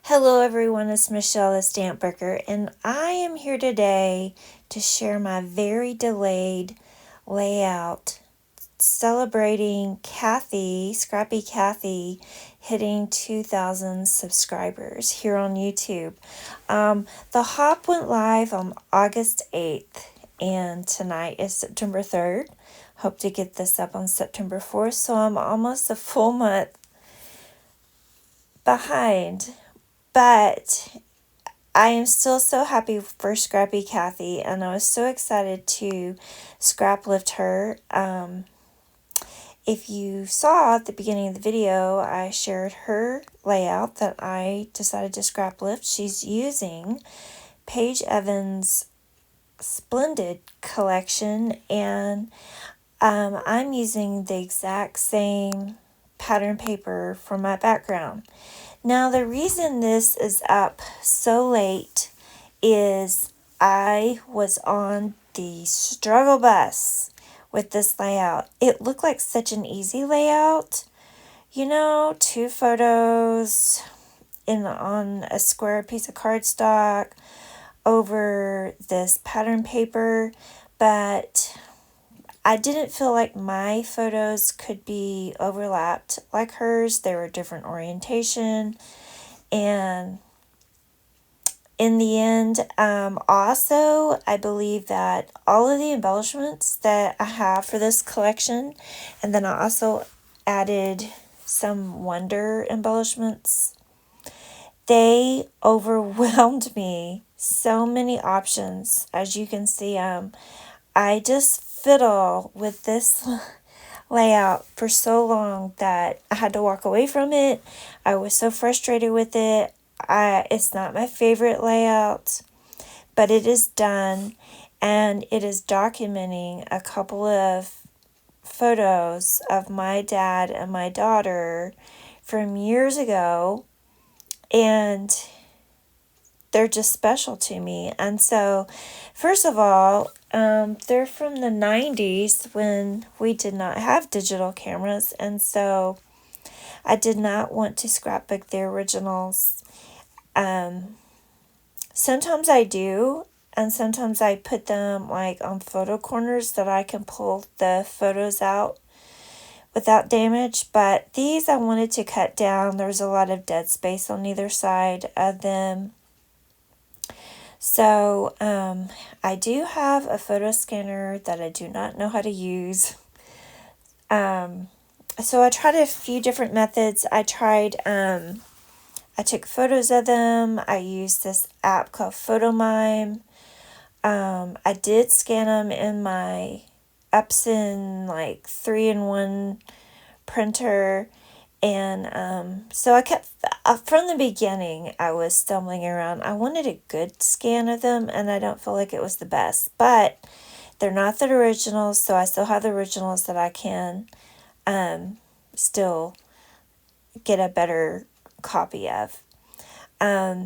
Hello everyone, it's Michelle the Stamp Breaker, and I am here today to share my very delayed layout celebrating Scrappy Kathy, hitting 2,000 subscribers here on YouTube. The hop went live on August 8th, and tonight is September 3rd. Hope to get this up on September 4th, so I'm almost a full month behind. But I am still so happy for Scrappy Kathy, and I was so excited to Scraplift her. If you saw at the beginning of the video, I shared her layout that I decided to Scraplift. She's using Paige Evans' Splendid collection, and I'm using the exact same pattern paper for my background. Now, the reason this is up so late is I was on the struggle bus with this layout. It looked like such an easy layout. You know, 2 photos on a square piece of cardstock over this pattern paper, but I didn't feel like my photos could be overlapped like hers. They were different orientation. And in the end, also, I believe that all of the embellishments that I have for this collection, and then I also added some Wonder embellishments, they overwhelmed me. So many options. As you can see, I just fiddle with this layout for so long that I had to walk away from it. I was so frustrated with it. It's not my favorite layout, but it is done, and it is documenting a couple of photos of my dad and my daughter from years ago, and they're just special to me. And so, first of all, they're from the 90s when we did not have digital cameras, and so I did not want to scrapbook the originals. Sometimes I do, and sometimes I put them like on photo corners that I can pull the photos out without damage, but these I wanted to cut down. There was a lot of dead space on either side of them. So, I do have a photo scanner that I do not know how to use. So I tried a few different methods. I took photos of them. I used this app called PhotoMime. I did scan them in my Epson, like 3-in-1 printer. And so I kept, from the beginning, I was stumbling around. I wanted a good scan of them, and I don't feel like it was the best. But they're not the originals, so I still have the originals that I can still get a better copy of. I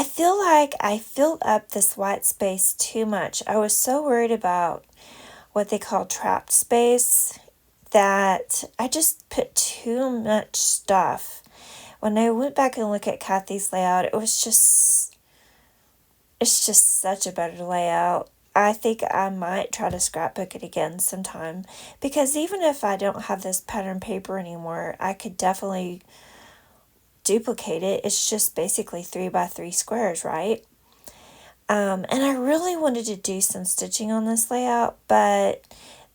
feel like I filled up this white space too much. I was so worried about what they call trapped space that I just put too much stuff. When I went back and looked at Kathy's layout, it's just such a better layout. I think I might try to scrapbook it again sometime, because even if I don't have this pattern paper anymore, I could definitely duplicate it. It's just basically 3x3 squares, right? And I really wanted to do some stitching on this layout, but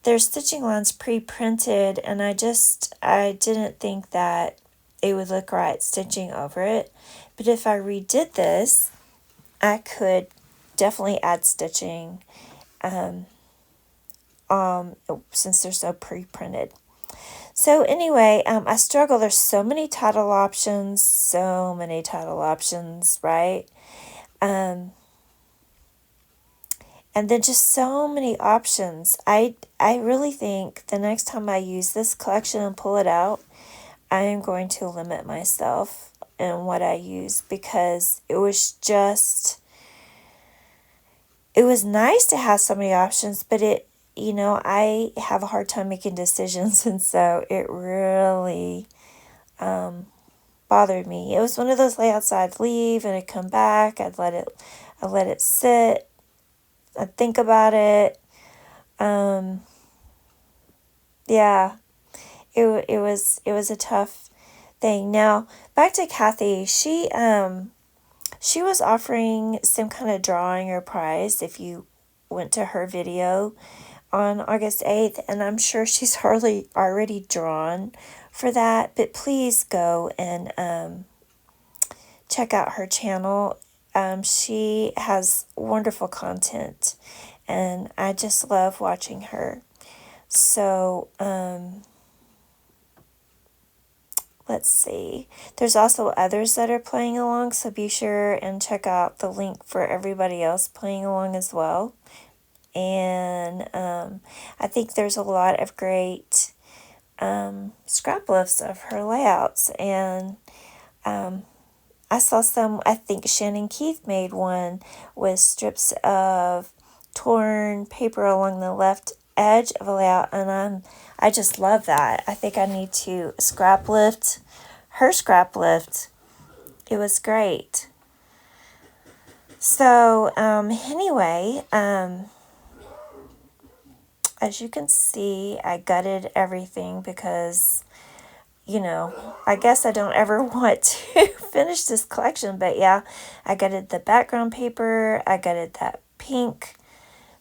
there's stitching lines pre-printed, and I didn't think that it would look right stitching over it. But if I redid this, I could definitely add stitching since they're so pre-printed. So anyway, I struggle. There's so many title options, right? And then just so many options. I really think the next time I use this collection and pull it out, I am going to limit myself in what I use, because it was nice to have so many options, but I have a hard time making decisions, and so it really bothered me. It was one of those layouts I'd leave and I'd come back. I'd let it sit. I'd think about it. Yeah, it was a tough thing. Now back to Kathy. She was offering some kind of drawing or prize if you went to her video on August 8th, and I'm sure she's already drawn for that, but please go and check out her channel. She has wonderful content, and I just love watching her. So, let's see. There's also others that are playing along, so be sure and check out the link for everybody else playing along as well. And I think there's a lot of great scrap lifts of her layouts. And I saw some, I think Shannon Keith made one with strips of torn paper along the left edge of a layout, and I just love that. I think I need to scrap lift her scrap lift. It was great. So anyway, as you can see, I gutted everything because, you know, I guess I don't ever want to finish this collection. But yeah, I gutted the background paper. I gutted that pink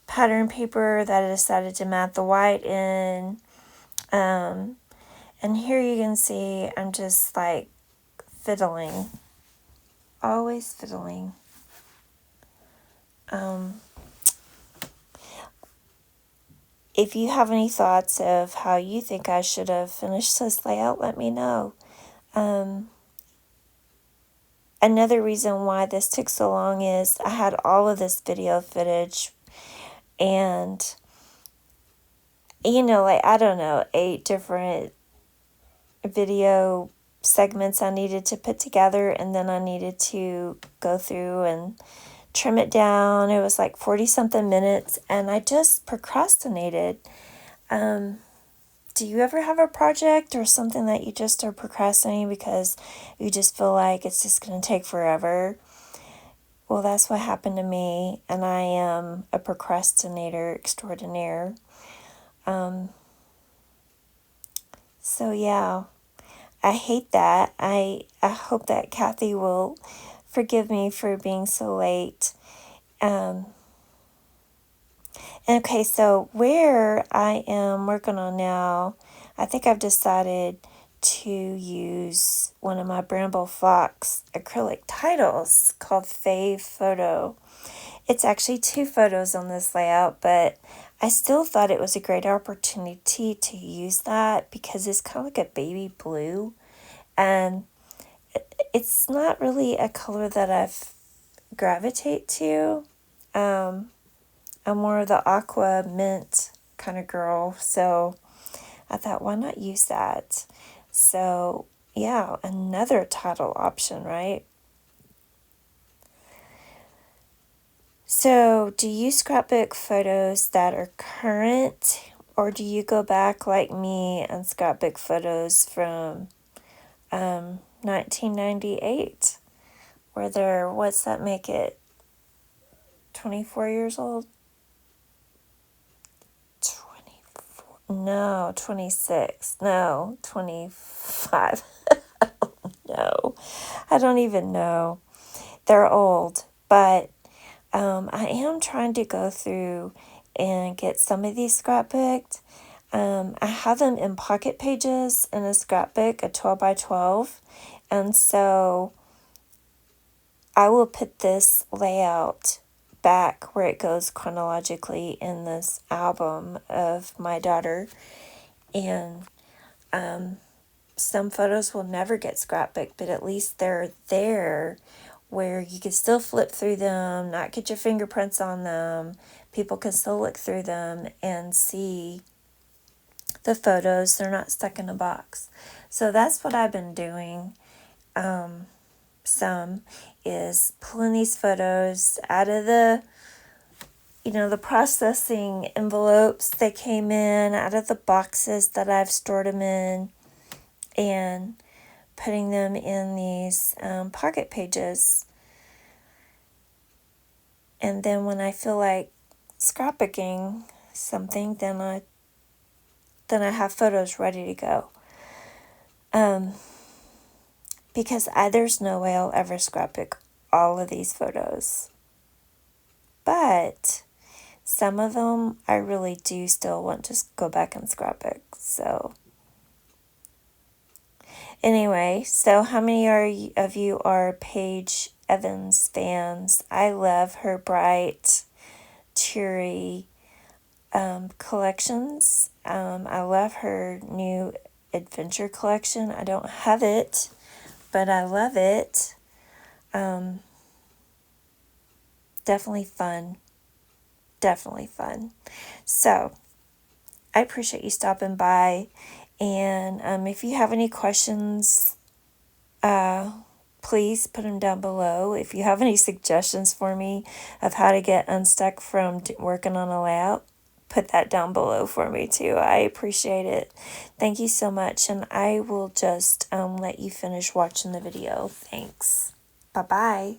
pattern paper that I decided to mat the white in. And here you can see I'm just like fiddling. Always fiddling. If you have any thoughts of how you think I should have finished this layout, let me know. Another reason why this took so long is I had all of this video footage and, you know, like, I don't know, 8 different video segments I needed to put together, and then I needed to go through and trim it down. It was like 40-something minutes, and I just procrastinated. Do you ever have a project or something that you just are procrastinating because you just feel like it's just going to take forever? Well, that's what happened to me, and I am a procrastinator extraordinaire. So yeah, I hate that. I hope that Kathy will forgive me for being so late. Okay, so where I am working on now, I think I've decided to use one of my Bramble Fox acrylic titles called Fave Photo. It's actually 2 photos on this layout, but I still thought it was a great opportunity to use that because it's kind of like a baby blue, and it's not really a color that I've gravitate to. I'm more of the aqua mint kind of girl, so I thought, why not use that? So yeah, another title option, right? So do you scrapbook photos that are current, or do you go back like me and scrapbook photos from 1998, where they're, what's that make it, 24 years old? No, 26. No, 25. No, I don't even know. They're old, but I am trying to go through and get some of these scrapbooked. I have them in pocket pages in a scrapbook, a 12 by 12, and so I will put this layout back where it goes chronologically in this album of my daughter, and some photos will never get scrapbooked, but at least they're there where you can still flip through them, not get your fingerprints on them. People can still look through them and see the photos. They're not stuck in a box. So that's what I've been doing. Some is pulling these photos out of the, you know, the processing envelopes they came in, out of the boxes that I've stored them in, and putting them in these pocket pages. And then when I feel like scrapbooking something, then I have photos ready to go. Because there's no way I'll ever scrapbook all of these photos. But some of them I really do still want to go back and scrapbook. So anyway, so how many of you are Paige Evans fans? I love her bright, cheery collections. I love her new adventure collection. I don't have it, but I love it. Definitely fun. Definitely fun. So, I appreciate you stopping by. And if you have any questions, please put them down below. If you have any suggestions for me of how to get unstuck from working on a layout, put that down below for me too. I appreciate it. Thank you so much. And I will just let you finish watching the video. Thanks. Bye-bye.